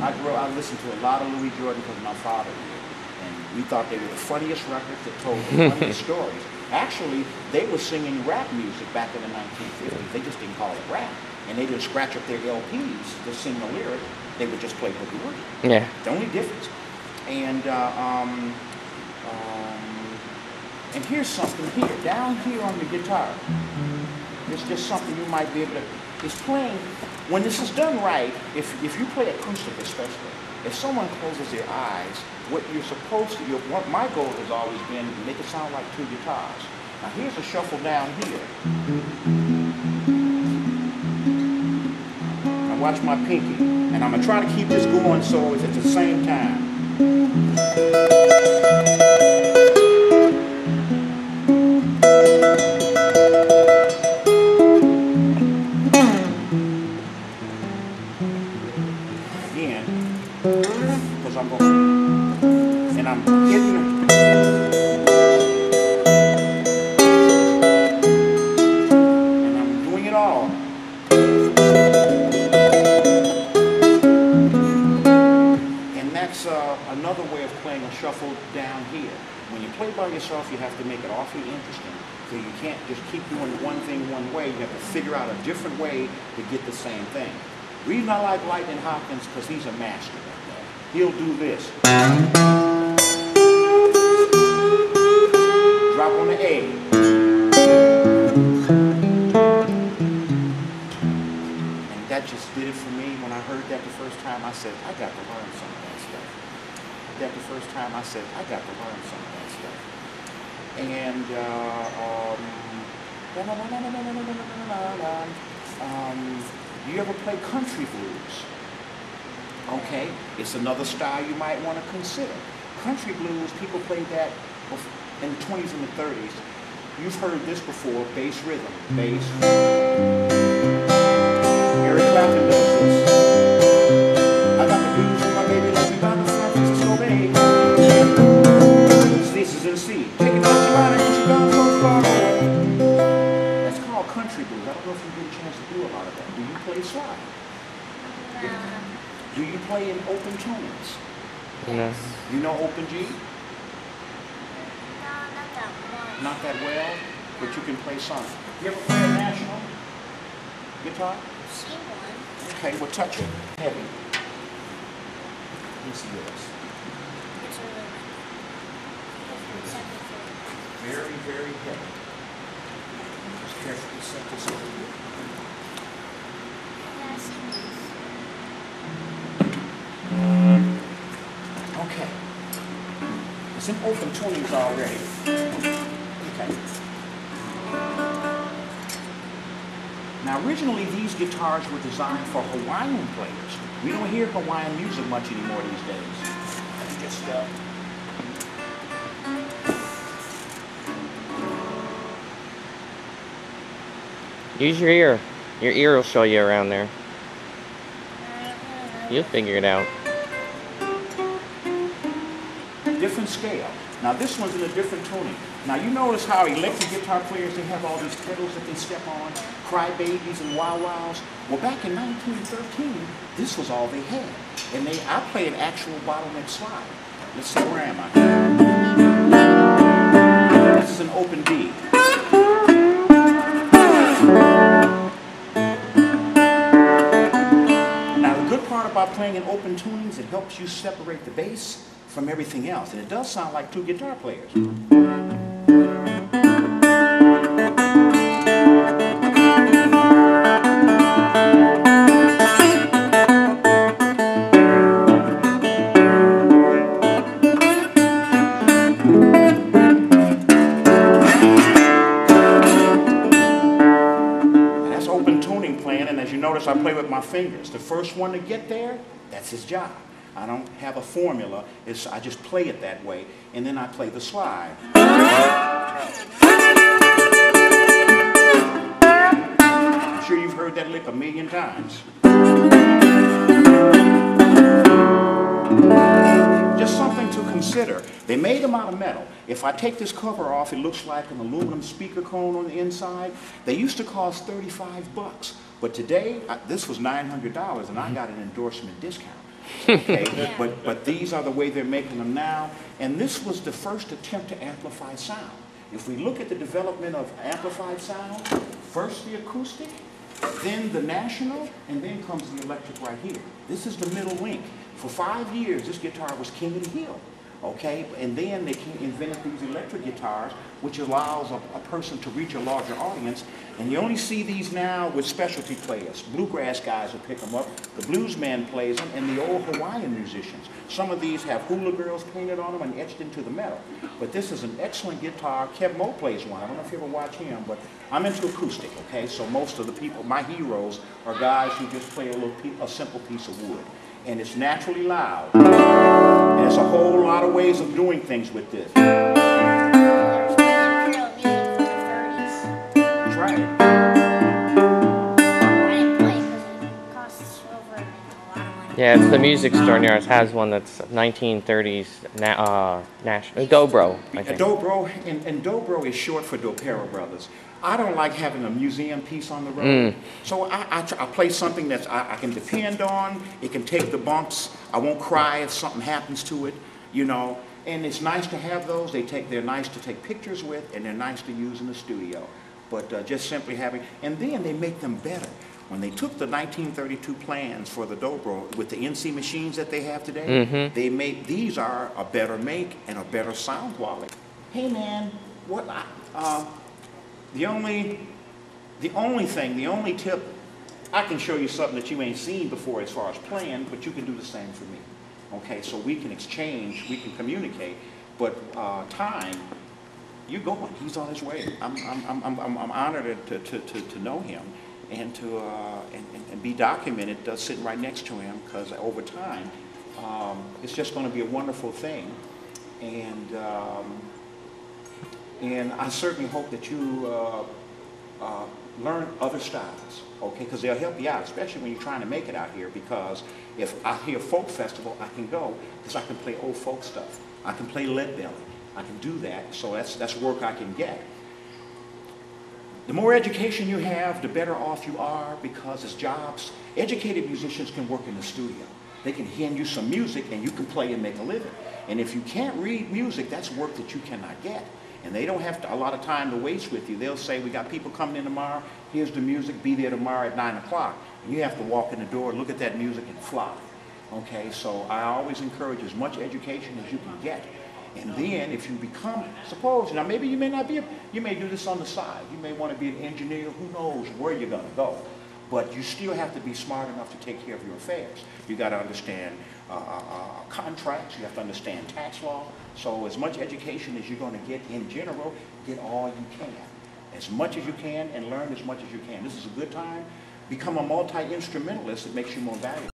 I listened to a lot of Louis Jordan because my father did. And we thought they were the funniest records that told the funniest stories. Actually, they were singing rap music back in the 1950s. They just didn't call it rap. And they didn't scratch up their LPs to sing the lyric. They would just play boogie woogie. Yeah. The only difference. And here's something here, down here on the guitar. It's just something you might be able to, it's playing, when this is done right, if you play acoustic especially, if someone closes their eyes, what you're supposed to, my goal has always been to make it sound like two guitars. Now here's a shuffle down here. Now watch my pinky, and I'm going to try to keep this going so it's at the same time. Because I'm going, and I'm hitting, and I'm doing it all. And that's another way of playing a shuffle down here. When you play by yourself, you have to make it awfully interesting. So you can't just keep doing one thing one way. You have to figure out a different way to get the same thing. The reason I like Lightning Hopkins because he's a master. He'll do this. Drop on the A. And that just did it for me. When I heard that the first time, I said, I got to learn some of that stuff. That the first time I said, I got to learn some of that stuff. And you ever play country blues? Okay, it's another style you might want to consider. Country blues, people played that in the 20s and the 30s. You've heard this before, bass rhythm, bass. Eric Clapton does this. I got the blues on my baby like me by the San Francisco Bay. This is in C. Take it out your body and you're gone so far away. That's called country blues. I don't know if you get a chance to do a lot of that. Do you play slide? Do you play in open tunings? No. You know open G? No, not that well. Not that well, but you can play some. You ever play a national guitar? Seen one. Okay, well touch it. Heavy. Let me see this. It's really Very, very heavy. Just carefully set this over here. Yeah, I've seen these. Okay. It's in open tunings already. Okay. Now originally these guitars were designed for Hawaiian players. We don't hear Hawaiian music much anymore these days. Let me just Use your ear. Your ear will show you around there. You'll figure it out. different scale. Now this one's in a different tuning. Now you notice how electric guitar players, they have all these pedals that they step on, crybabies and wah-wahs. Well, back in 1913, this was all they had. And I play an actual bottleneck slide. Let's see, where am I? This is an open D. Now the good part about playing in open tunings, it helps you separate the bass from everything else. And it does sound like two guitar players. Notice I play with my fingers. The first one to get there, that's his job. I don't have a formula. I just play it that way, and then I play the slide. I'm sure you've heard that lick a million times. Just something to consider. They made them out of metal. If I take this cover off, it looks like an aluminum speaker cone on the inside. They used to cost 35 bucks. But today, this was $900, and I got an endorsement discount. Okay, Yeah. but these are the way they're making them now. And this was the first attempt to amplify sound. If we look at the development of amplified sound, first the acoustic, then the national, and then comes the electric right here. This is the middle link. For 5 years, this guitar was king of the hill. Okay, and then they invented these electric guitars, which allows a person to reach a larger audience. And you only see these now with specialty players. Bluegrass guys will pick them up. The blues man plays them, and the old Hawaiian musicians. Some of these have hula girls painted on them and etched into the metal. But this is an excellent guitar. Kev Mo plays one. I don't know if you ever watch him, but I'm into acoustic. Okay, so most of the people, my heroes, are guys who just play a simple piece of wood. And it's naturally loud. And there's a whole lot of ways of doing things with this. There's real music from the 30s. That's right. I didn't play because it costs over a lot of money. Yeah, it's the music store near us has one that's 1930s national dobro, I think. Dobro, and dobro is short for Dopero Brothers. I don't like having a museum piece on the road. So I play something that I can depend on. It can take the bumps. I won't cry if something happens to it, you know. And it's nice to have those. They're nice to take pictures with, and they're nice to use in the studio. But just simply having, and then they make them better. When they took the 1932 plans for the dobro with the NC machines that they have today, they made, these are a better make and a better sound quality. Hey man, what, the only tip, I can show you something that you ain't seen before as far as playing, but you can do the same for me. Okay, so we can exchange, we can communicate, but time, you're going, he's on his way. I'm honored to know him and to and be documented sitting right next to him, because over time, it's just going to be a wonderful thing. And I certainly hope that you learn other styles, okay? Because they'll help you out, especially when you're trying to make it out here. Because if I hear folk festival, I can go because I can play old folk stuff. I can play lead belly. I can do that. So that's work I can get. The more education you have, the better off you are, because as jobs, educated musicians can work in the studio. They can hand you some music and you can play and make a living. And if you can't read music, that's work that you cannot get. And they don't have a lot of time to waste with you. They'll say, we got people coming in tomorrow, here's the music, be there tomorrow at 9 o'clock. And you have to walk in the door, look at that music, and fly. Okay, so I always encourage as much education as you can get. And then if you become, suppose, now maybe you may not be, you may do this on the side. You may want to be an engineer, who knows where you're going to go. But you still have to be smart enough to take care of your affairs. You got to understand contracts, you have to understand tax law. So as much education as you're going to get in general, get all you can. As much as you can, and learn as much as you can. This is a good time. Become a multi-instrumentalist. It makes you more valuable.